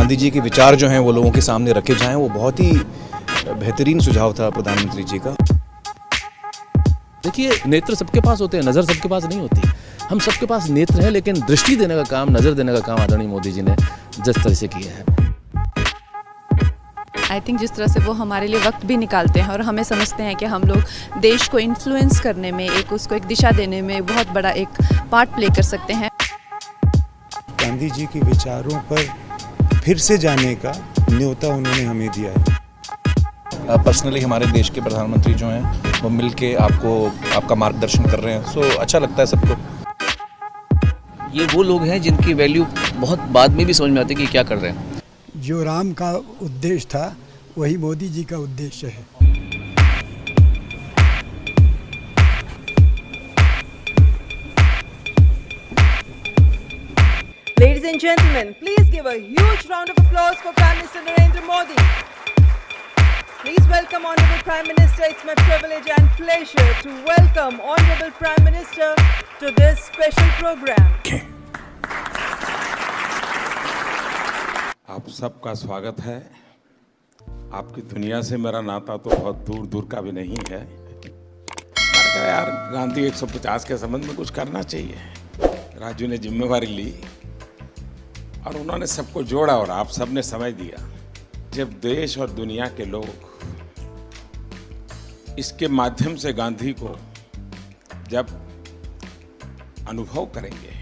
गांधी जी के विचार जो हैं वो लोगों के सामने रखे जाएं, वो बहुत ही बेहतरीन सुझाव था प्रधानमंत्री जी का। देखिए, नेत्र सबके पास होते हैं, नज़र सबके पास नहीं होती। हम सबके पास नेत्र है, लेकिन दृष्टि देने का काम, नज़र देने का काम आदरणीय मोदी जी ने जिस तरह से किया है, आई थिंक जिस तरह से वो हमारे लिए वक्त भी निकालते हैं और हमें समझते हैं कि हम लोग देश को इन्फ्लुएंस करने में, उसको एक दिशा देने में बहुत बड़ा एक पार्ट प्ले कर सकते हैं। गांधी जी के विचारों पर फिर से जाने का न्योता उन्होंने हमें दिया है। पर्सनली हमारे देश के प्रधानमंत्री जो हैं वो मिल के आपका मार्गदर्शन कर रहे हैं, सो अच्छा लगता है सबको। ये वो लोग हैं जिनकी वैल्यू बहुत बाद में भी समझ में आती है कि क्या कर रहे हैं। जो राम का उद्देश्य था वही मोदी जी का उद्देश्य है। Ladies and gentlemen, please give a huge round of applause for Prime Minister Narendra Modi. Please welcome Honorable Prime Minister. It's my privilege and pleasure to welcome Honorable Prime Minister to this special program. आप सबका स्वागत है। आपकी दुनिया से मेरा नाता तो बहुत दूर दूर का भी नहीं है। मैंने कहा यार गांधी 150 के संबंध में कुछ करना चाहिए। राजू ने जिम्मेवारी ली और उन्होंने सबको जोड़ा और आप सबने समझ दिया। जब देश और दुनिया के लोग इसके माध्यम से गांधी को जब अनुभव करेंगे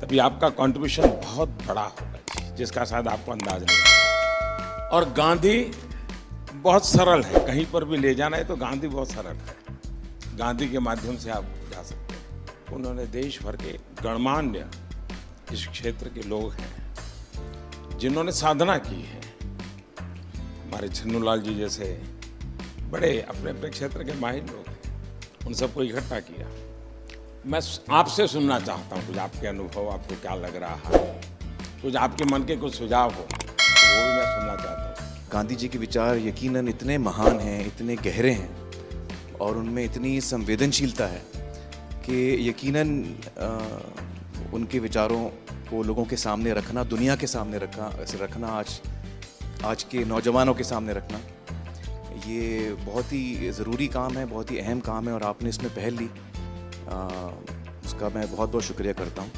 तभी आपका कंट्रीब्यूशन बहुत बड़ा होगा, जिसका शायद आपको अंदाज नहीं है। और गांधी बहुत सरल है, कहीं पर भी ले जाना है तो गांधी बहुत सरल है। गांधी के माध्यम से आप जा सकते हैं। उन्होंने देश भर के गणमान्य इस क्षेत्र के लोग हैं जिन्होंने साधना की है। हमारे छन्नूलाल जी जैसे बड़े अपने अपने क्षेत्र के माहिर लोग हैं, उन सबको इकट्ठा किया। मैं आपसे सुनना चाहता हूँ कुछ आपके अनुभव, आपको क्या लग रहा है, कुछ आपके मन के कुछ सुझाव हो तो वो भी मैं सुनना चाहता हूँ। गांधी जी के विचार यकीनन इतने महान हैं, इतने गहरे हैं और उनमें इतनी संवेदनशीलता है कि यकीनन उनके विचारों को लोगों के सामने रखना, दुनिया के सामने रखना, आज के नौजवानों के सामने रखना, ये बहुत ही ज़रूरी काम है, बहुत ही अहम काम है और आपने इसमें पहल ली, उसका मैं बहुत बहुत शुक्रिया करता हूँ।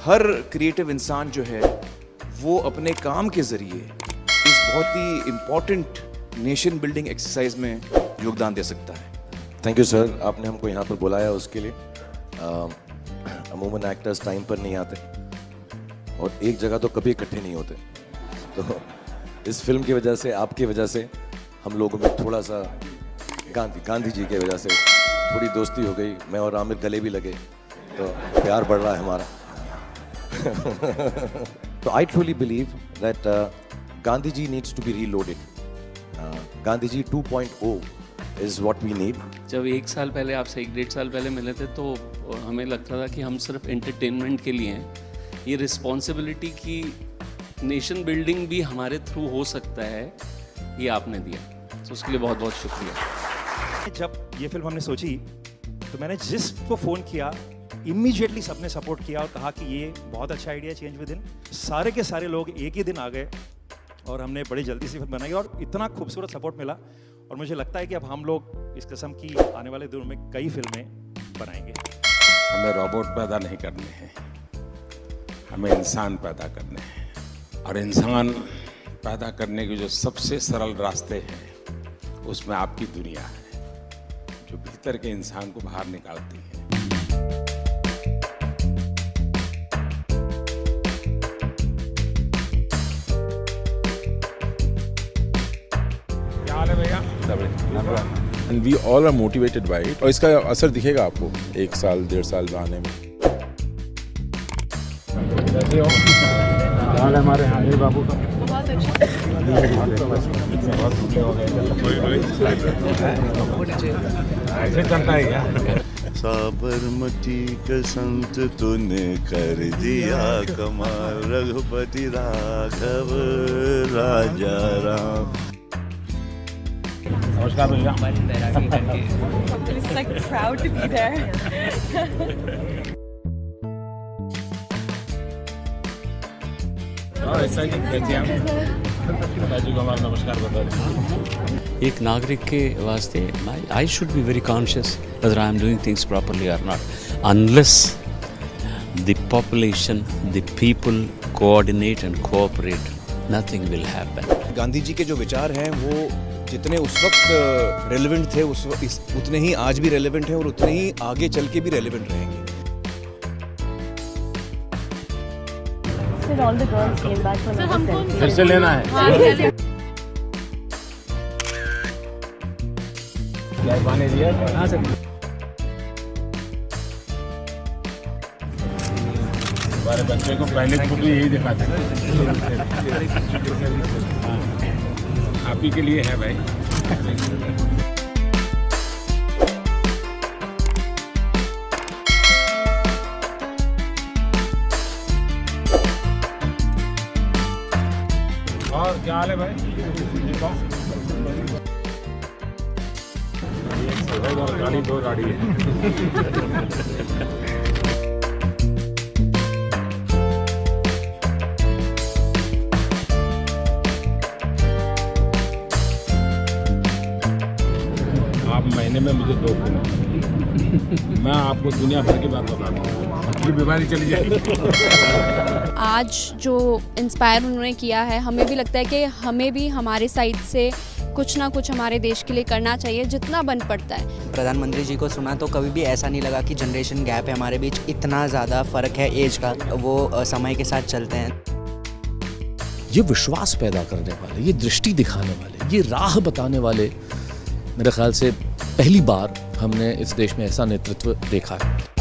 हर क्रिएटिव इंसान जो है वो अपने काम के ज़रिए इस बहुत ही इम्पॉर्टेंट नेशन बिल्डिंग एक्सरसाइज में योगदान दे सकता है। थैंक यू सर, आपने हमको यहाँ पर बुलाया उसके लिए। अमूमन एक्टर्स टाइम पर नहीं आते और एक जगह तो कभी इकट्ठे नहीं होते, तो इस फिल्म की वजह से, आपकी वजह से हम लोगों में थोड़ा सा गांधी जी की वजह से थोड़ी दोस्ती हो गई। मैं और आमिर गले भी लगे, तो प्यार बढ़ रहा है हमारा। तो I truly believe that Gandhi ji needs to be reloaded. Gandhi ji 2.0 is what we need. जब 1 साल पहले आपसे 1-1.5 साल पहले मिले थे तो हमें लगता था कि हम सिर्फ एंटरटेनमेंट के लिए हैं। ये रिस्पॉन्सिबिलिटी की नेशन बिल्डिंग भी हमारे थ्रू हो सकता है, ये आपने दिया, तो उसके लिए बहुत बहुत शुक्रिया। जब ये फिल्म हमने सोची तो मैंने जिसको फ़ोन किया इमीडिएटली सबने सपोर्ट किया और कहा कि ये बहुत अच्छा आइडिया, चेंज विद इन। सारे के सारे लोग एक ही दिन आ गए और हमने बड़ी जल्दी से फिल्म बनाई और इतना खूबसूरत सपोर्ट मिला और मुझे लगता है कि अब हम लोग इस किस्म की आने वाले दिनों में कई फिल्में बनाएंगे। हमें रोबोट पैदा नहीं करने हैं, हमें इंसान पैदा करने हैं और इंसान पैदा करने के जो सबसे सरल रास्ते हैं उसमें आपकी दुनिया है जो भीतर के इंसान को बाहर निकालती है। क्या हाल है भैया? And we all are motivated by it. और इसका असर दिखेगा आपको 1 साल 1.5 साल आने में। कैसे हो? क्या हाल है हमारे यहाँ बाबू का? बहुत अच्छा। ऐसे चलता है क्या? साबरमती का संत तूने कर दिया कमाल, रघुपति राघव राजा राम। नमस्कार भैया। It's like proud to be there. नमस्कार बता दें। एक नागरिक के वास्ते I should be very conscious whether I am doing things properly और not unless the population the people coordinate and cooperate nothing will happen. Gandhi ji के जो विचार हैं वो जितने उस वक्त रेलेवेंट थे उतने ही आज भी रेलेवेंट हैं और उतने ही आगे चल के भी रेलेवेंट रहेंगे। फिर से लेना है क्या पानी दिया? हाँ सर। हमारे बच्चे को पहले फोटो यही दिखाते हैं। आप ही के लिए है भाई। और क्या हाल है भाई? गाड़ी दो गाड़ी है। आप महीने में मुझे 2 दिन मैं आपको दुनिया भर की बात बता दूँ, अपनी बीमारी चली जाएगी। आज जो इंस्पायर उन्होंने किया है, हमें भी लगता है कि हमें भी हमारे साइड से कुछ ना कुछ हमारे देश के लिए करना चाहिए जितना बन पड़ता है। प्रधानमंत्री जी को सुना तो कभी भी ऐसा नहीं लगा कि जनरेशन गैप है हमारे बीच, इतना ज़्यादा फ़र्क है एज का, वो समय के साथ चलते हैं। ये विश्वास पैदा करने वाले, ये दृष्टि दिखाने वाले, ये राह बताने वाले, मेरे ख्याल से पहली बार हमने इस देश में ऐसा नेतृत्व देखा है।